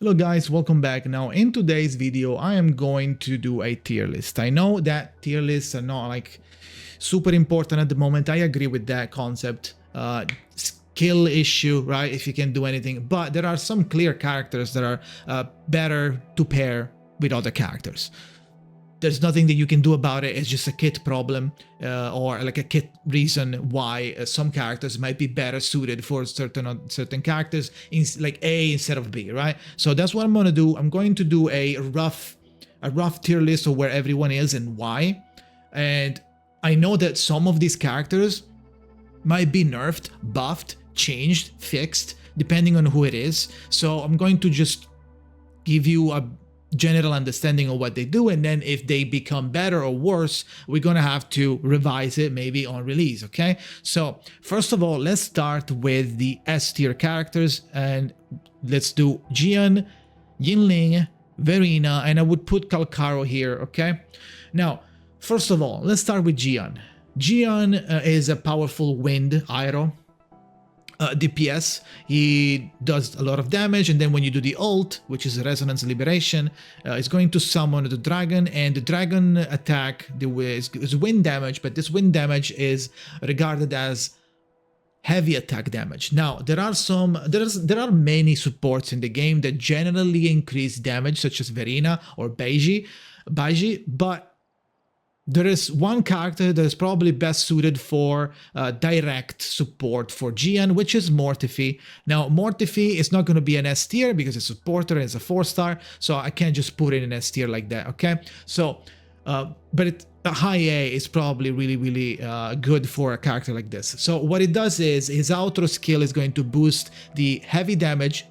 Hello guys, welcome back. Now in today's video I am going to do a tier list. I know that tier lists are not like super important at the moment. I agree with that concept. Skill issue, right? If you can do anything, but there are some clear characters that are better to pair with other characters. There's nothing that you can do about it. It's just a kit problem or like a kit reason why some characters might be better suited for certain characters, like A instead of B, right? So that's what I'm going to do. I'm going to do a rough tier list of where everyone is and why. And I know that some of these characters might be nerfed, buffed, changed, fixed, depending on who it is. So I'm going to just give you a general understanding of what they do, and then if they become better or worse, we're gonna have to revise it maybe on release. Okay, so first of all, let's start with the S tier characters, and let's do Jiyan, Yinlin, Verina, and I would put Calcharo here. Okay, now first of all, let's start with Jiyan. Jiyan is a powerful wind arrow DPS. He does a lot of damage, and then when you do the ult, which is Resonance Liberation, it's going to summon the dragon, and the dragon attack is wind damage, but this wind damage is regarded as heavy attack damage. Now there are many supports in the game that generally increase damage, such as Verina or Baizhi, but there is one character that is probably best suited for direct support for Jiyan, which is Mortefi. Now, Mortefi is not going to be an S tier because it's a supporter and it's a 4-star, so I can't just put it in an S tier like that, okay? So, but a high A is probably really good for a character like this. So what it does is his Aalto skill is going to boost the heavy damage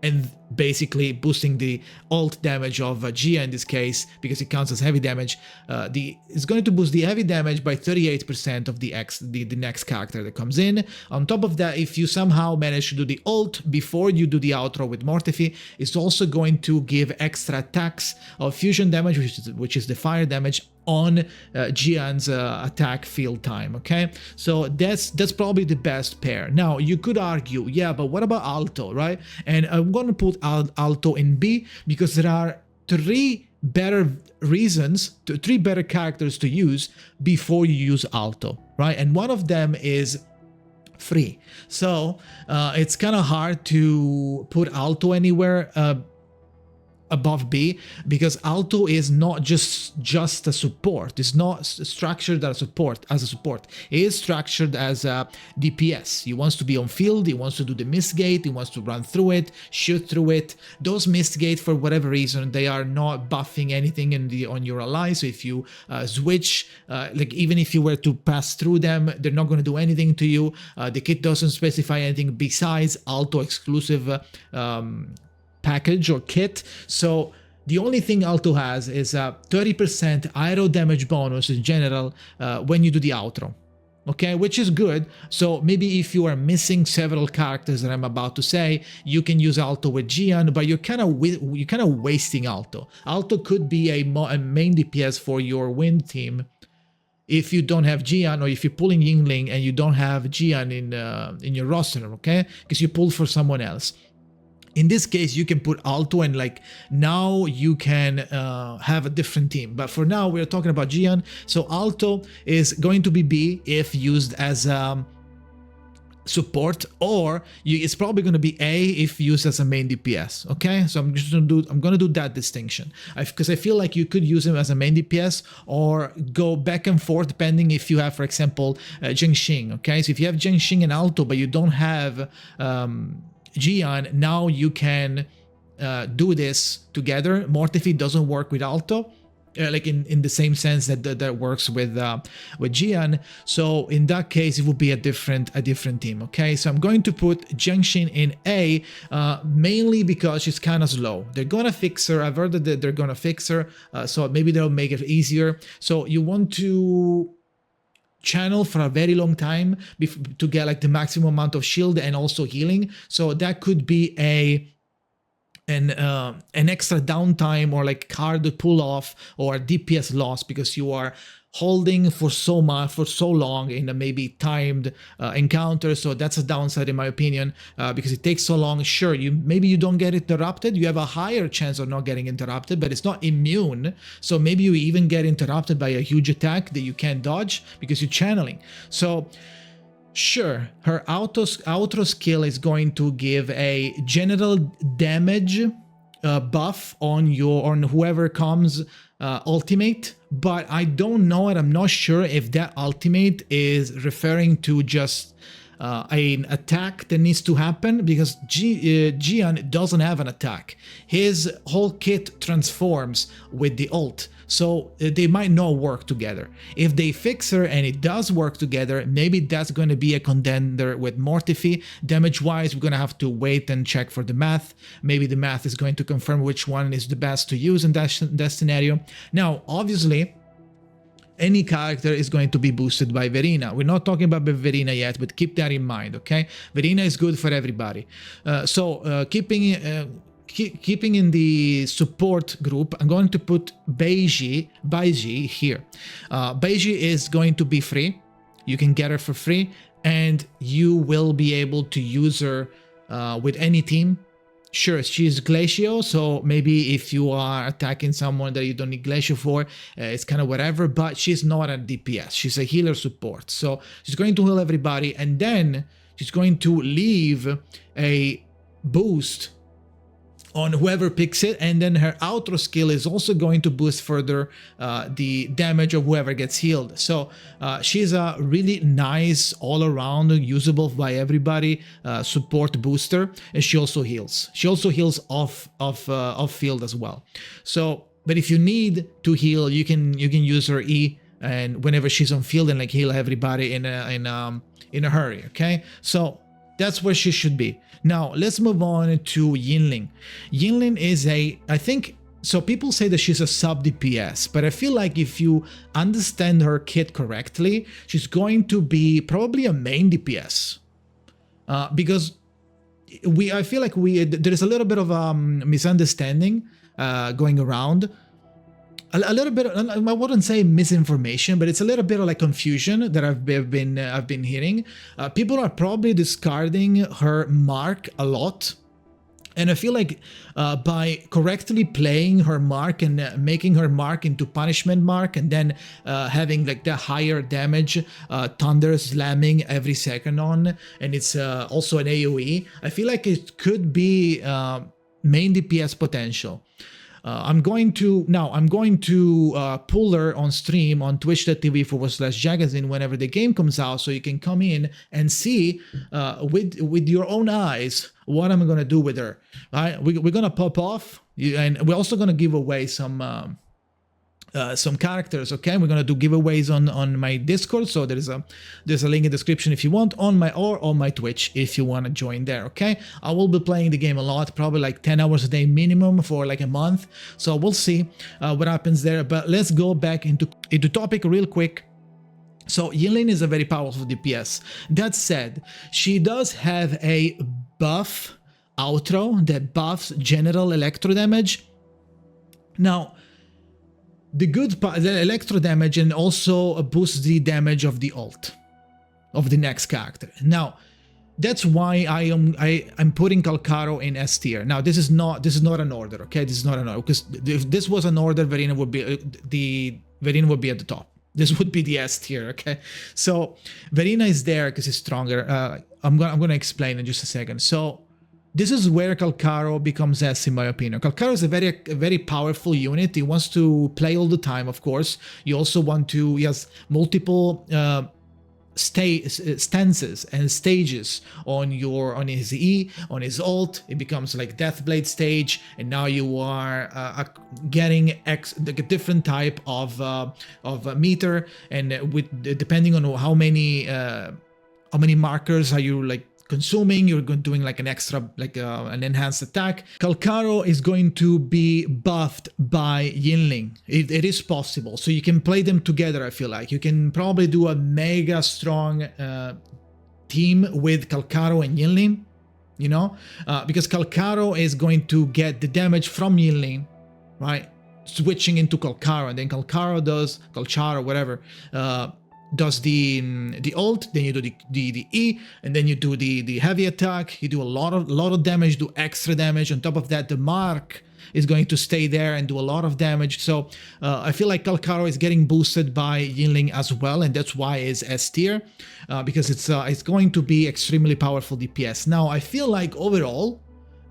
and basically boosting the ult damage of Jiyan in this case, because it counts as heavy damage. It's going to boost the heavy damage by 38% of the next character that comes in. On top of that, if you somehow manage to do the ult before you do the outro with Mortefi, it's also going to give extra attacks of fusion damage, which is the fire damage, on Jiyan's attack field time. Okay, so that's probably the best pair. Now you could argue, yeah, but what about Aalto, right? And I'm going to put Aalto in B because there are three better characters to use before you use Aalto, right? And one of them is free, so it's kind of hard to put Aalto anywhere above B, because Aalto is not just a support. It's not structured as a support. It is structured as a DPS. He wants to be on field, he wants to do the mist gate, he wants to run through it, shoot through it. Those mist gate, for whatever reason, they are not buffing anything on your ally. So if you switch, like even if you were to pass through them, they're not going to do anything to you. The kit doesn't specify anything besides Aalto exclusive package or kit. So the only thing Aalto has is a 30% aero damage bonus in general when you do the outro, okay, which is good. So maybe if you are missing several characters that I'm about to say, you can use Aalto with Jiyan, but you're kind of wasting Aalto. Aalto could be a main DPS for your wind team if you don't have Jiyan, or if you're pulling Yinlin and you don't have Jiyan in your roster, okay, because you pulled for someone else. In this case, you can put Aalto, and like now you can have a different team. But for now, we're talking about Jiyan. So Aalto is going to be B if used as support, or it's probably going to be A if used as a main DPS. Okay, so I'm going to do that distinction, because I feel like you could use him as a main DPS or go back and forth depending if you have, for example, Jianxin. Okay, so if you have Jianxin and Aalto, but you don't have Jiyan, now you can do this together. Mortefi doesn't work with Aalto, like in the same sense that works with Jiyan. So in that case, it would be a different team. Okay, so I'm going to put Jianxin in A, mainly because she's kind of slow. They're gonna fix her. I've heard that they're gonna fix her, so maybe they'll make it easier. So you want to channel for a very long time to get like the maximum amount of shield and also healing. So that could be a an extra downtime or like card to pull off or DPS loss because you are holding for so long in a maybe timed encounter. So that's a downside in my opinion, because it takes so long. Sure, maybe you don't get interrupted, you have a higher chance of not getting interrupted, but it's not immune. So maybe you even get interrupted by a huge attack that you can't dodge because you're channeling. So sure, her outro skill is going to give a general damage buff on whoever comes ultimate, but I don't know and I'm not sure if that ultimate is referring to just an attack that needs to happen, because Jiyan doesn't have an attack. His whole kit transforms with the ult, so they might not work together. If they fix her and it does work together, maybe that's going to be a contender with Mortefi. Damage-wise, we're going to have to wait and check for the math. Maybe the math is going to confirm which one is the best to use in that scenario. Now, obviously, any character is going to be boosted by Verina. We're not talking about Verina yet, but keep that in mind, okay? Verina is good for everybody. Keeping in the support group, I'm going to put Baizhi here. Baizhi is going to be free. You can get her for free, and you will be able to use her with any team. Sure, she's Glacio, so maybe if you are attacking someone that you don't need Glacio for, it's kind of whatever, but she's not a DPS. She's a healer support. So she's going to heal everybody, and then she's going to leave a boost on whoever picks it, and then her outro skill is also going to boost further the damage of whoever gets healed. So she's a really nice all-around, usable by everybody support booster, and she also heals. She also heals off field as well. So, but if you need to heal, you can use her E, and whenever she's on field, and like heal everybody in a hurry. Okay, so that's where she should be. Now, let's move on to Yinlin. Yinlin is I think, so people say that she's a sub DPS, but I feel like if you understand her kit correctly, she's going to be probably a main DPS. Because I feel like there is a little bit of misunderstanding going around. A little bit, I wouldn't say misinformation, but it's a little bit of like confusion that I've been hearing. People are probably discarding her mark a lot, and I feel like by correctly playing her mark and making her mark into punishment mark, and then having like the higher damage thunder slamming every second on, and it's also an AoE, I feel like it could be main DPS potential. I'm going to pull her on stream on twitch.tv/Jakazin whenever the game comes out, so you can come in and see with your own eyes what I'm gonna do with her. Right? We're gonna pop off, and we're also gonna give away some characters. Okay, we're gonna do giveaways on my Discord, so there's a link in the description if you want, on my Twitch if you want to join there. Okay, I will be playing the game a lot, probably like 10 hours a day minimum for like a month, so we'll see what happens there. But let's go back into topic real quick. So Yinlin is a very powerful DPS. That said, she does have a buff outro that buffs general electro damage. Now, the good part, the electro damage, and also boosts the damage of the ult of the next character. Now, that's why I'm putting Calcharo in S tier. Now, this is not an order, okay? This is not an order, because if this was an order, Verina would be at the top. This would be the S tier, okay? So Verina is there because it's stronger. I'm gonna explain in just a second. So this is where Calcharo becomes S, in my opinion. Calcharo is a very powerful unit. He wants to play all the time, of course. You also want to, he has multiple stances and stages on his E, on his ult. It becomes like Deathblade stage, and now you are getting a different type of meter, and depending on how many markers are you like consuming, you're doing like an extra, like an enhanced attack. Calcharo is going to be buffed by Yinlin. It is possible, so you can play them together. I feel like you can probably do a mega strong team with Calcharo and Yinlin. you know, because Calcharo is going to get the damage from Yinlin, right? Switching into Calcharo, and then Calcharo, whatever, does the ult, then you do the E, and then you do the heavy attack. You do a lot of damage, do extra damage. On top of that, the mark is going to stay there and do a lot of damage. So I feel like Calcharo is getting boosted by Yinlin as well, and that's why it's S tier, because it's going to be extremely powerful DPS. Now I feel like overall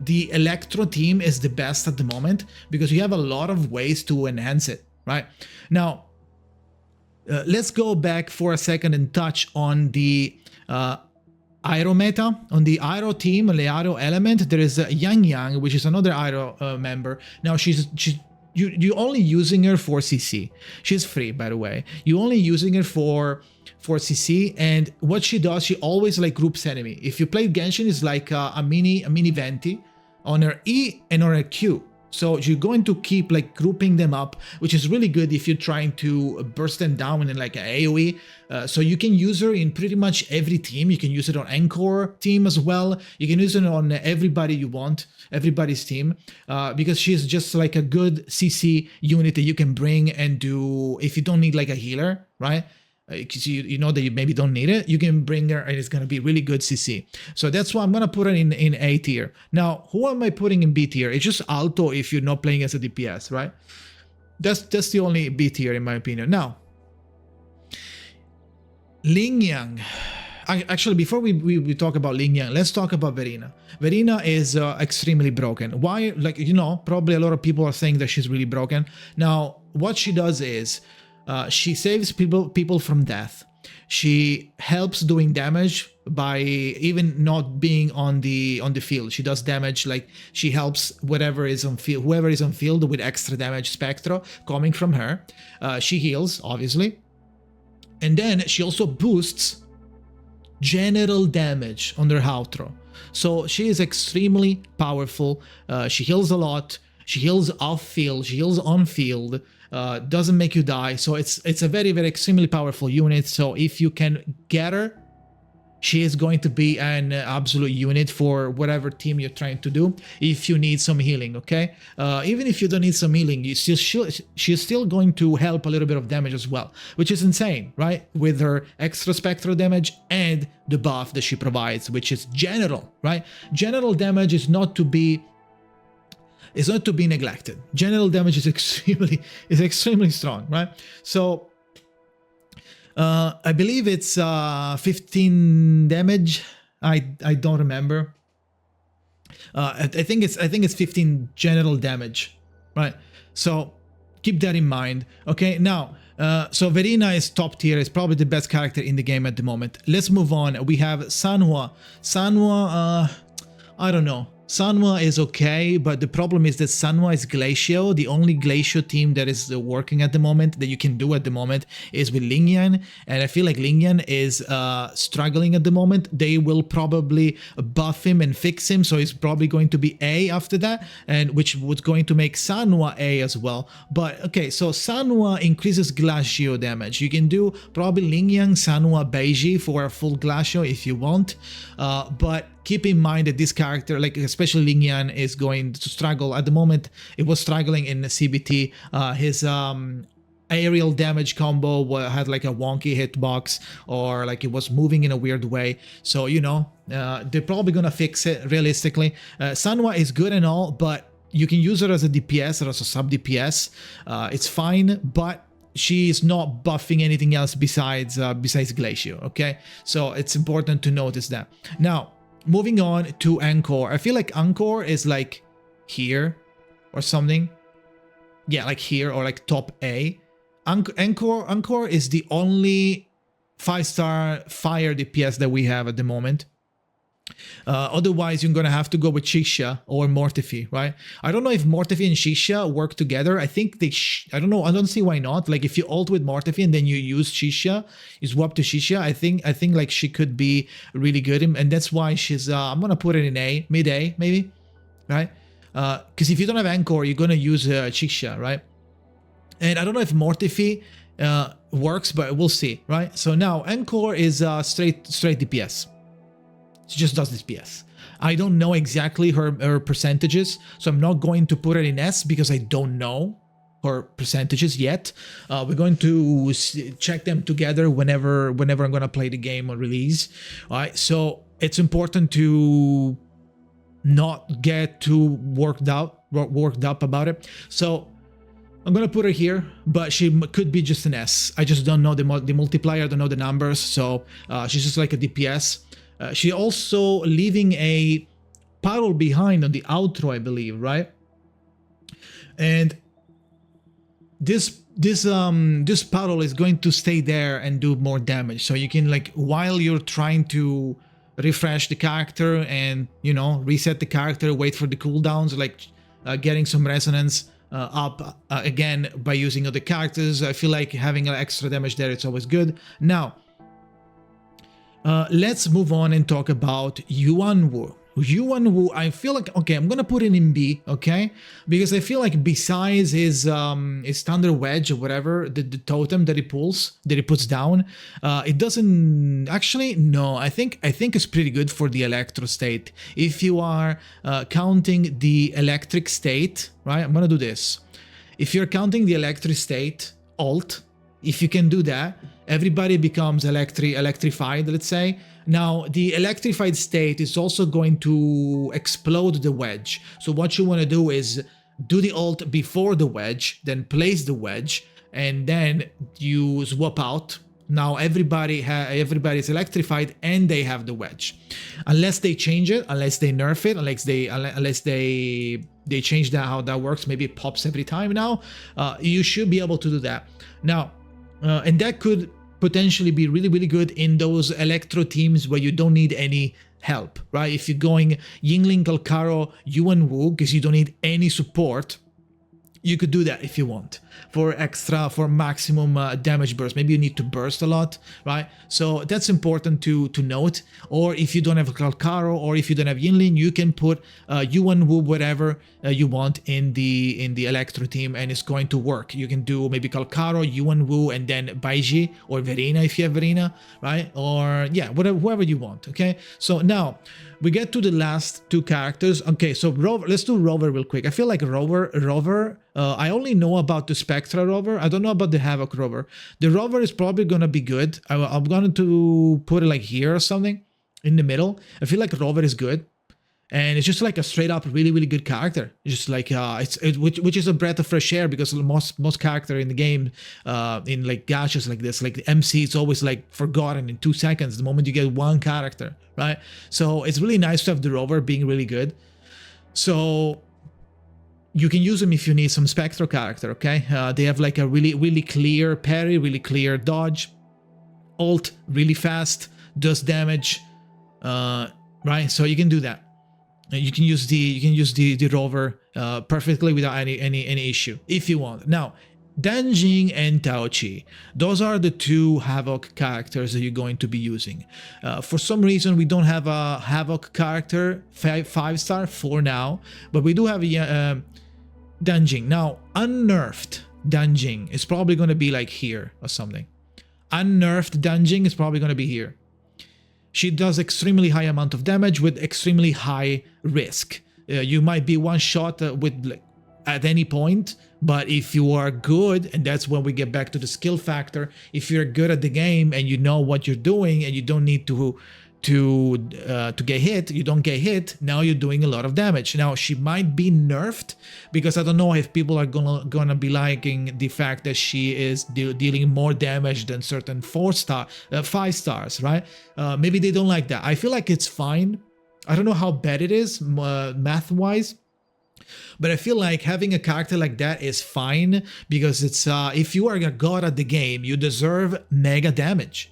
the Electro team is the best at the moment because you have a lot of ways to enhance it, right? Now let's go back for a second and touch on the Aero meta. On the Aero team, the Aero element, there is Yangyang, which is another Aero member. Now you're only using her for CC. She's free, by the way. You're only using her for CC, and what she does, she always like groups enemy. If you play Genshin, it's like a mini venti on her E and on her Q. So you're going to keep like grouping them up, which is really good if you're trying to burst them down in like an AoE. So you can use her in pretty much every team. You can use it on Encore team as well. You can use it on everybody you want, everybody's team, because she's just like a good CC unit that you can bring and do if you don't need like a healer, right? Because you know that you maybe don't need it, you can bring her and it's going to be really good CC. So that's why I'm going to put it in A tier. Now, who am I putting in B tier? It's just Aalto if you're not playing as a DPS, right? That's the only B tier in my opinion. Now, Yangyang. Actually, before we talk about Yangyang, let's talk about Verina. Verina is extremely broken. Why? Like, you know, probably a lot of people are saying that she's really broken. Now, what she does is she saves people from death. She helps doing damage by even not being on the field. She does damage, like she helps whoever is on field with extra damage spectro coming from her. She heals, obviously. And then she also boosts general damage on her outro. So she is extremely powerful. She heals a lot. She heals off field. She heals on field. Doesn't make you die. So it's a very, very extremely powerful unit. So if you can get her, she is going to be an absolute unit for whatever team you're trying to do. If you need some healing, okay? Even if you don't need some healing, she's still going to help a little bit of damage as well, which is insane, right? With her extra spectral damage and the buff that she provides, which is general, right? General damage is not to be neglected. General damage is extremely strong, right? So I believe it's 15 damage. I don't remember. I think it's 15 general damage, right? So keep that in mind. Okay, now so Verina is top tier. Is probably the best character in the game at the moment. Let's move on. We have Sanhua. Sanhua, I don't know. Sanhua is okay, but the problem is that Sanhua is Glacio. The only Glacio team that is working at the moment, that you can do at the moment, is with Yangyang, and I feel like Yangyang is struggling at the moment. They will probably buff him and fix him, so he's probably going to be A after that, and which was going to make Sanhua A as well. But okay, so Sanhua increases Glacio damage. You can do probably Yangyang, Sanhua, Baizhi for a full Glacio if you want, but keep in mind that this character, like especially Yangyang, is going to struggle at the moment. It was struggling in the CBT. His aerial damage combo had like a wonky hitbox, or like it was moving in a weird way. So, you know, they're probably gonna fix it realistically. Sanhua is good and all, but you can use her as a DPS or as a sub DPS. It's fine, but she's not buffing anything else besides Glacio. Okay, so it's important to notice that. Now, moving on to Encore. I feel like Encore is like here or something. Yeah, like here or like top A. Encore is the only 5-star fire DPS that we have at the moment. Otherwise, you're gonna have to go with Chixia or Mortefi, right? I don't know if Mortefi and Chixia work together. I think they. I don't know. I don't see why not. Like if you ult with Mortefi and then you use Chixia, you swap to Chixia. I think like she could be really good, and that's why she's. I'm gonna put it in A, mid A, maybe, right? Because if you don't have Encore, you're gonna use Chixia, right? And I don't know if Mortefi works, but we'll see, right? So now Encore is straight DPS. She just does DPS. I don't know exactly her percentages, so I'm not going to put it in S because I don't know her percentages yet. We're going to check them together whenever I'm going to play the game on release. All right, so it's important to not get too worked up about it. So I'm gonna put her here, but she could be just an S. I just don't know the multiplier, I don't know the numbers, so she's just like a DPS. She also leaving a puddle behind on the outro, I believe, right? And this puddle is going to stay there and do more damage. So you can, like, while you're trying to refresh the character and, you know, reset the character, wait for the cooldowns, like getting some resonance up again by using other characters. I feel like having an extra damage there, it's always good. Now, let's move on and talk about Yuanwu. Yuanwu, I feel like, okay, I'm gonna put it in B, okay? Because I feel like besides his Thunder Wedge or whatever, the totem that he pulls, that he puts down, it doesn't, actually, no, I think it's pretty good for the Electro state. If you are counting the electric state, right, I'm gonna do this. If you're counting the electric state, Alt, if you can do that, everybody becomes electrified, let's say. Now, the electrified state is also going to explode the wedge. So what you want to do is do the ult before the wedge, then place the wedge, and then you swap out. Now everybody's electrified and they have the wedge. Unless they change it, unless they nerf it, unless they change that, how that works, maybe it pops every time now, you should be able to do that. Now, and that could potentially be really, really good in those electro teams where you don't need any help, right? If you're going Yinlin, Calcharo, Yuanwu, because you don't need any support, you could do that if you want for maximum damage burst. Maybe you need to burst a lot, right? So that's important to note. Or if you don't have Calcharo, or if you don't have Yinlin, you can put Yuanwu, whatever you want in the Electro team, and it's going to work. You can do maybe Calcharo, Yuanwu, and then Baizhi or Verina if you have Verina, right? Or yeah, whoever you want. Okay. So now we get to the last two characters. Okay, so Rover, let's do Rover real quick. I feel like Rover, I only know about the Spectra Rover. I don't know about the Havoc Rover. The Rover is probably gonna be good. I'm going to put it like here or something in the middle. I feel like Rover is good. And it's just like a straight up really, really good character. Just like which is a breath of fresh air, because most character in the game, in like gachas like this, like the MC, it's always like forgotten in 2 seconds the moment you get one character, right? So it's really nice to have the Rover being really good. So you can use them if you need some Spectral character, okay? They have like a really, really clear parry, really clear dodge, ult, really fast, does damage, right? So you can do that. You can use the Rover perfectly without any issue if you want. Now, Danjin and Taoqi, those are the two Havoc characters that you're going to be using. For some reason, we don't have a Havoc character 5-star for now, but we do have a Danjin. Now, unnerfed Danjin is probably going to be like here or something. Unnerfed Danjin is probably going to be here. She does extremely high amount of damage with extremely high risk. You might be one shot with at any point, but if you are good, and that's when we get back to the skill factor, if you're good at the game and you know what you're doing and you don't need to get hit, you don't get hit, now you're doing a lot of damage. Now, she might be nerfed, because I don't know if people are gonna be liking the fact that she is dealing more damage than certain 5 stars, right? Maybe they don't like that. I feel like it's fine. I don't know how bad it is math-wise, but I feel like having a character like that is fine, because it's if you are a god at the game, you deserve mega damage.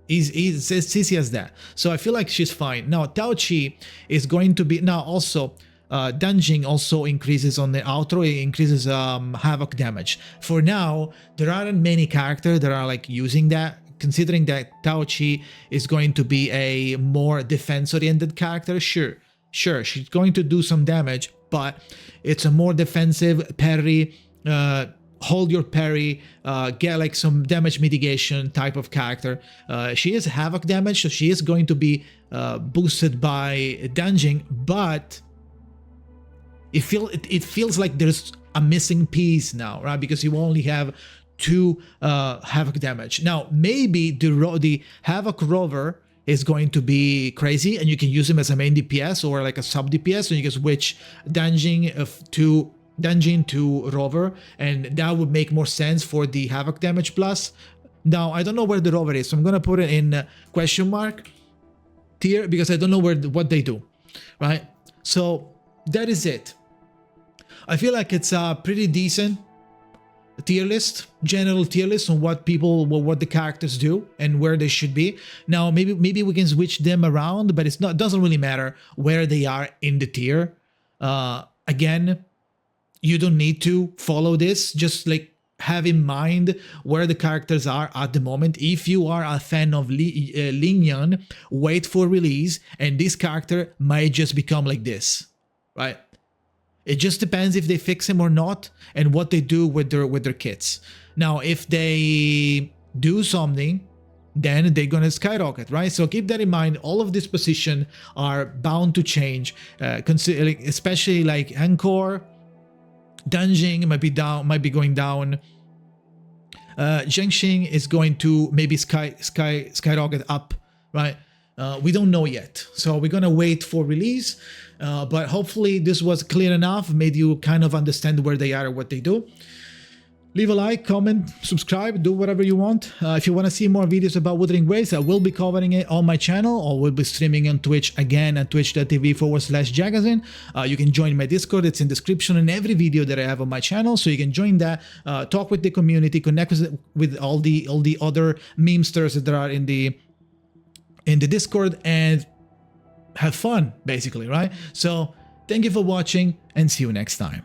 It's as easy as that. So I feel like she's fine. Now, Taoqi is going to be... Now, also, Danjin also increases on the outro, it increases Havoc damage. For now, there aren't many characters that are like using that, considering that Taoqi is going to be a more defense-oriented character. Sure, she's going to do some damage, but it's a more defensive parry, hold your parry, get like some damage mitigation type of character. She is Havoc damage, so she is going to be boosted by Danjin, but it feels like there's a missing piece now, right? Because you only have 2 Havoc damage. Now, maybe the Havoc Rover is going to be crazy, and you can use him as a main DPS or like a sub DPS, and you can switch Danjin to Rover, and that would make more sense for the Havoc damage plus. Now, I don't know where the Rover is, so I'm gonna put it in question mark tier because I don't know what they do, right? So that is it. I feel like it's a pretty decent tier list, general tier list on what the characters do and where they should be. Now maybe we can switch them around, but doesn't really matter where they are in the tier. Again, you don't need to follow this, just like have in mind where the characters are at the moment. If you are a fan of Yangyang, wait for release, and this character might just become like this, right? It just depends if they fix him or not and what they do with their kits. Now, if they do something, then they're gonna skyrocket, right? So keep that in mind. All of these positions are bound to change, especially like Encore, Danjin might be going down. Jianxin is going to maybe skyrocket up, right? We don't know yet, so we're gonna wait for release. But hopefully this was clear enough, made you kind of understand where they are and what they do. Leave a like, comment, subscribe, do whatever you want. If you want to see more videos about Wuthering Waves, I will be covering it on my channel, or will be streaming on Twitch again at twitch.tv/Jakazin. You can join my Discord, it's in description in every video that I have on my channel, so you can join that, talk with the community, connect with all the other memesters that are in the Discord, and have fun, basically, right? So thank you for watching, and see you next time.